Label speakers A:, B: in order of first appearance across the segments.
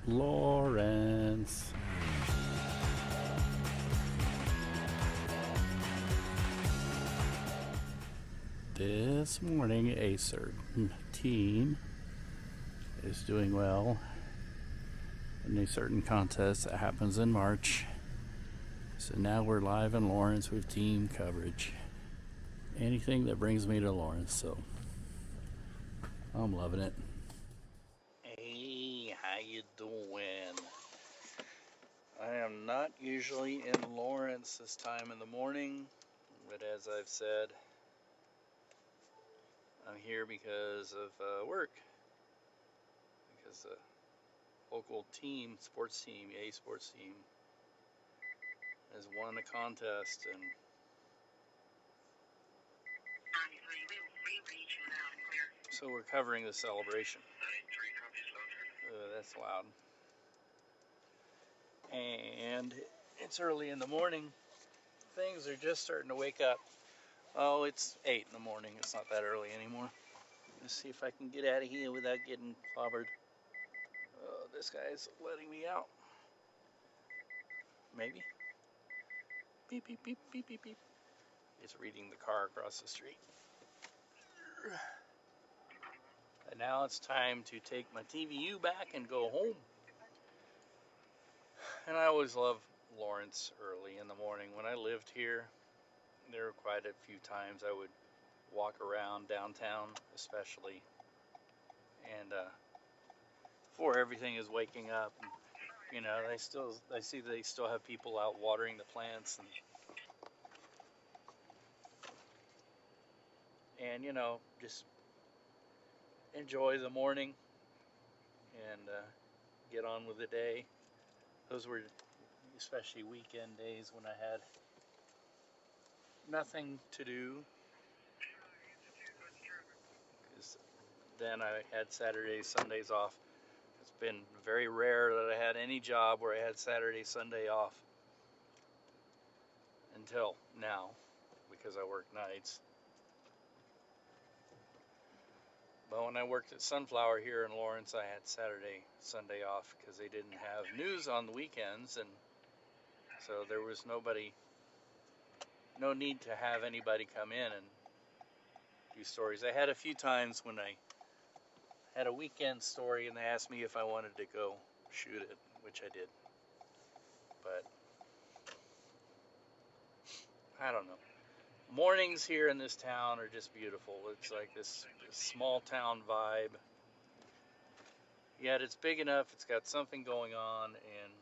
A: Lawrence. This morning, a certain team is doing well in a certain contest that happens in March. So now we're live in Lawrence with team coverage. Anything that brings me to Lawrence, so I'm loving it. Hey, how you doing? I am not usually in Lawrence this time in the morning, but as I've said, I'm here because of work. Because the local team, sports team, A sports team, has won a contest, and so we're covering the celebration. That's loud. And it's early in the morning. Things are just starting to wake up. Oh, it's 8 in the morning. It's not that early anymore. Let's see if I can get out of here without getting clobbered. Oh, this guy's letting me out. Maybe. Beep, beep, beep, beep, beep, beep. It's reading the car across the street. And now it's time to take my TVU back and go home. And I always love Lawrence early in the morning. When I lived here, there were quite a few times I would walk around downtown, especially, and before everything is waking up. And, you know, I see they still have people out watering the plants, and you know, just enjoy the morning and get on with the day. Those were especially weekend days when I had nothing to do, because then I had Saturdays, Sundays off. It's been very rare that I had any job where I had Saturday, Sunday off until now, because I work nights. But when I worked at Sunflower here in Lawrence, I had Saturday, Sunday off because they didn't have news on the weekends, and so there was no need to have anybody come in and do stories. I had a few times when I had a weekend story and they asked me if I wanted to go shoot it, which I did. But I don't know. Mornings here in this town are just beautiful. It's like this small town vibe. Yet it's big enough, it's got something going on, and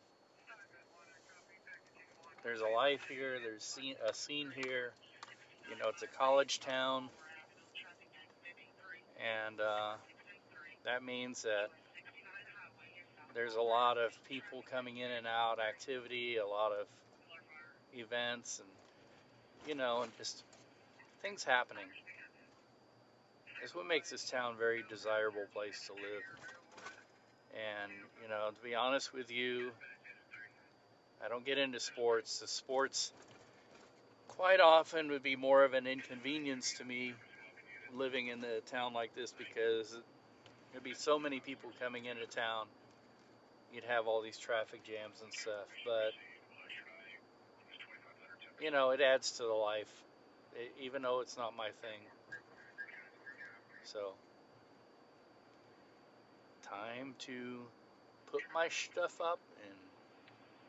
A: there's a life here, there's a scene here. You know, it's a college town, and that means that there's a lot of people coming in and out, activity, a lot of events, and, you know, and just things happening. It's what makes this town a very desirable place to live. And, you know, to be honest with you, I don't get into sports. The sports quite often would be more of an inconvenience to me living in a town like this, because there'd be so many people coming into town. You'd have all these traffic jams and stuff. But, you know, it adds to the life, even though it's not my thing. So, time to put my stuff up and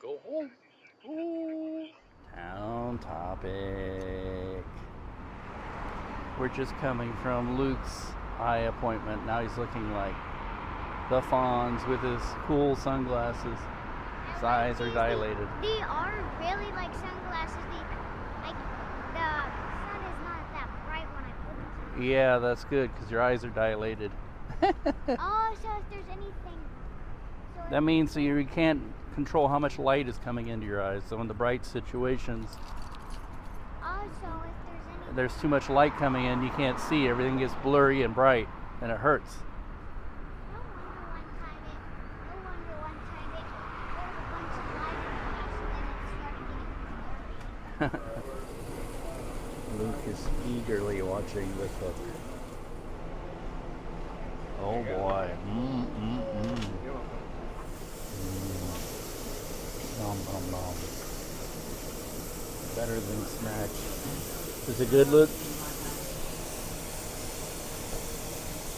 A: go home. Ooh. Town topic. We're just coming from Luke's eye appointment. Now he's looking like the Fonz with his cool sunglasses. His eyes are dilated.
B: They are really like sunglasses. Like the sun is not that bright when I put them.
A: Yeah, that's good because your eyes are dilated.
B: Oh, so if there's anything.
A: That means that you can't control how much light is coming into your eyes. So in the bright situations,
B: Also, if
A: there's too much light coming in, you can't see. Everything gets blurry and bright, and it hurts.
B: No wonder one time there was a bunch of light in the house and then it started getting blurry.
A: Luke is eagerly watching the cook. Oh boy.
C: nom. Better than Snatch. Is it good, Luke?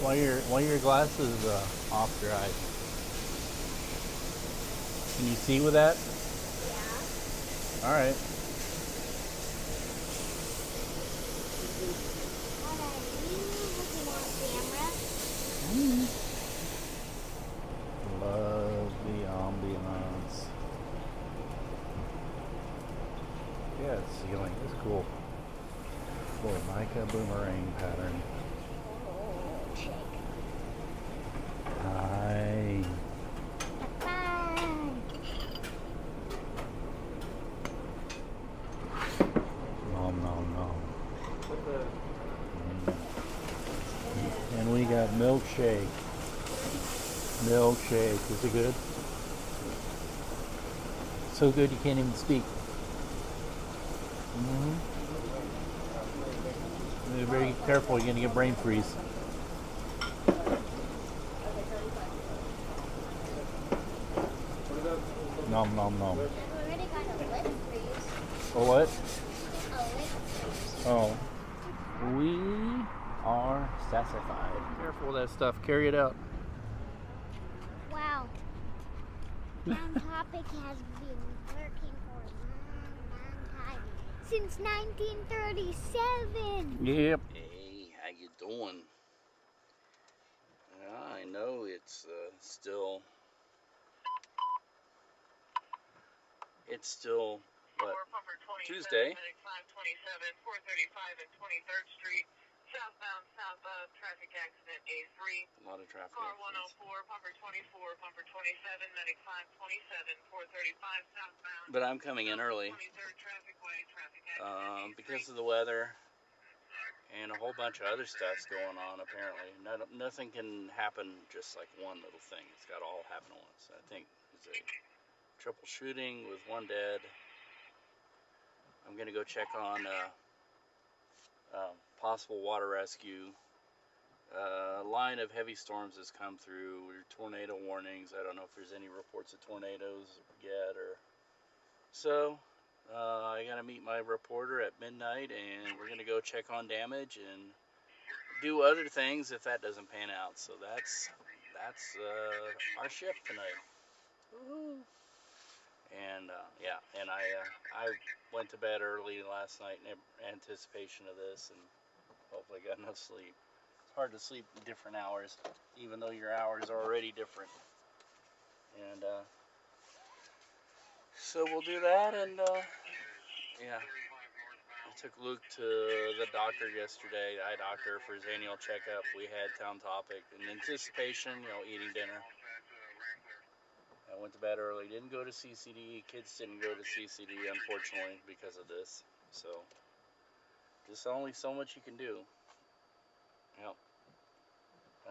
C: Why are your glasses off your eyes? Can you see with that?
B: Yeah.
C: All right.
B: What are you looking at, camera?
C: Love the ambiance. Yeah, it's ceiling. It's cool. Formica boomerang pattern.
B: Shake.
C: Hi.
B: Fun.
C: Nom nom nom. And we got milkshake. Milkshake. Is it good? So good you can't even speak. Be very careful, you're gonna get brain freeze. Nom nom nom.
B: I've already got a lip freeze.
C: Oh what?
B: A lip freeze.
C: Oh. We are sassified. Careful with that stuff. Carry it out.
B: Wow. Town Topic has been working for a long time. Since 1937.
C: Yep.
A: Hey, how you doing? I know it's still what, Tuesday.
D: 435 and 23rd Street, southbound, traffic accident A3.
A: A lot of traffic.
D: Car
A: accidents.
D: 104, bumper 24, bumper 27, medic 527, 435 southbound.
A: But I'm coming in early
D: 23rd traffic way, traffic accident
A: because of the weather and a whole bunch of other stuff's going on. Apparently, nothing can happen just like one little thing. It's got to all happen at once. I think it's a triple shooting with one dead. I'm gonna go check on possible water rescue. A line of heavy storms has come through. Tornado warnings. I don't know if there's any reports of tornadoes yet, or so. I gotta meet my reporter at midnight, and we're gonna go check on damage and do other things if that doesn't pan out. So that's our shift tonight. Woo-hoo. And and I went to bed early last night in anticipation of this, and hopefully got enough sleep. It's hard to sleep in different hours, even though your hours are already different. And so we'll do that, and yeah. I took Luke to the doctor yesterday, eye doctor, for his annual checkup. We had Town Topic in anticipation, eating dinner. I went to bed early, didn't go to CCD. Kids didn't go to CCD, unfortunately, because of this. So, just only so much you can do. Yep.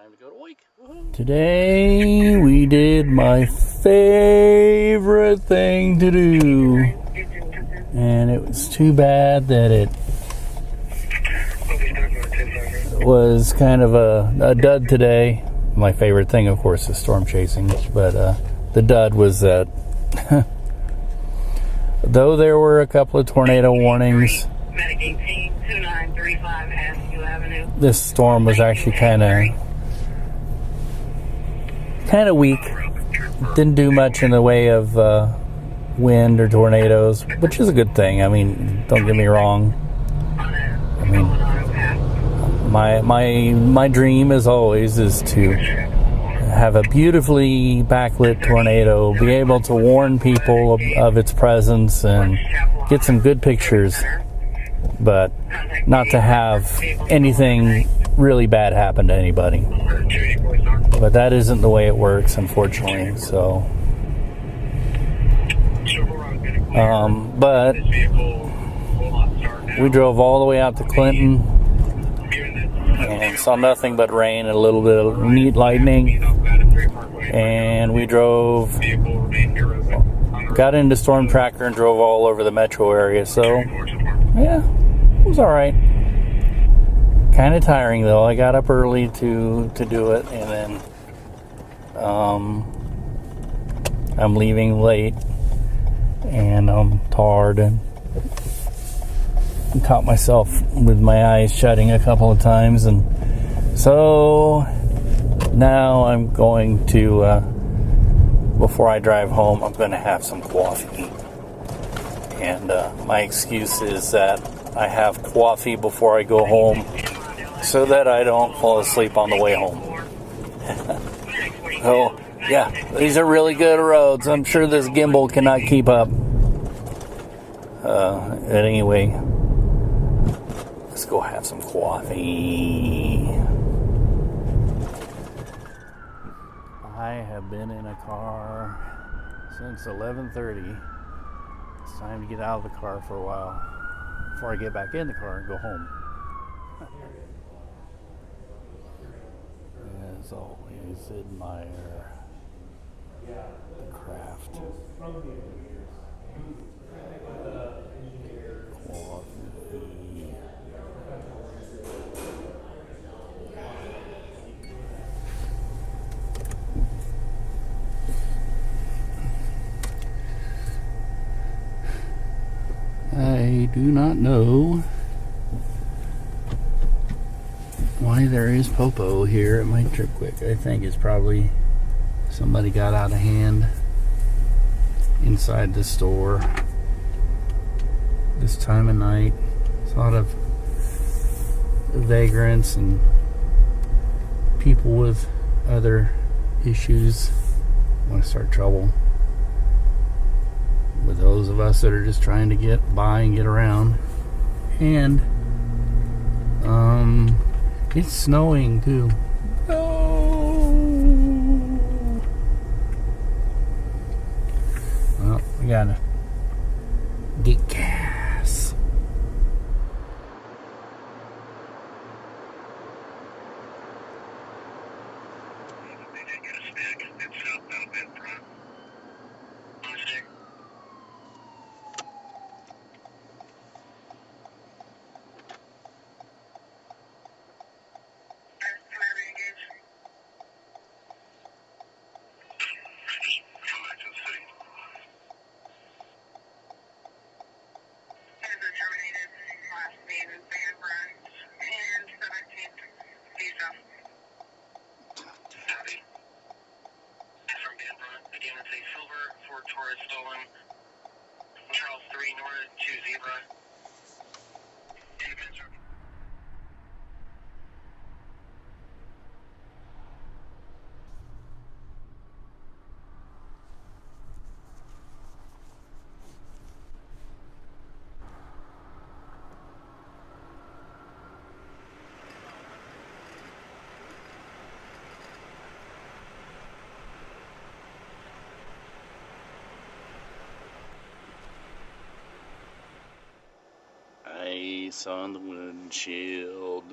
A: Time to go to wake. Woohoo.
C: Today we did my favorite thing to do. And it was too bad that it was kind of a dud today. My favorite thing, of course, is storm chasing. But the dud was that though there were a couple of tornado warnings, this storm was actually kind of weak. Didn't do much in the way of wind or tornadoes, which is a good thing. I mean, don't get me wrong. I mean, my dream, as always, is to have a beautifully backlit tornado, be able to warn people of its presence and get some good pictures, but not to have anything really bad happen to anybody. But that isn't the way it works, unfortunately. So but we drove all the way out to Clinton and saw nothing but rain and a little bit of neat lightning. And we got into Storm Tracker and drove all over the metro area. So, yeah, it was all right. Kind of tiring though. I got up early to do it, and then I'm leaving late. and I'm tired and caught myself with my eyes shutting a couple of times, and so now I'm going to before I drive home, I'm going to have some coffee. And my excuse is that I have coffee before I go home so that I don't fall asleep on the way home. So, yeah, these are really good roads. I'm sure this gimbal cannot keep up. Anyway, let's go have some coffee. I have been in a car since 11:30. It's time to get out of the car for a while before I get back in the car and go home. As always, admire the craft. Coffee. I do not know why there is popo here at my Trip Quick. I think it's probably somebody got out of hand inside the store this time of night. There's a lot of vagrants and people with other issues want to start trouble with those of us that are just trying to get by and get around. And it's snowing too. Oh. Well, we gotta get gas.
D: They did get a stick. It's southbound in front. On a stick. Can I re-engage? Come back to the city. Has terminated. Last name is Van Brunt. And 17th visa. Copy. From Van Brunt. Again, it's a silver Ford Taurus stolen. Charles 3 North 2 Zebra. Independence Road.
A: Ice on the windshield.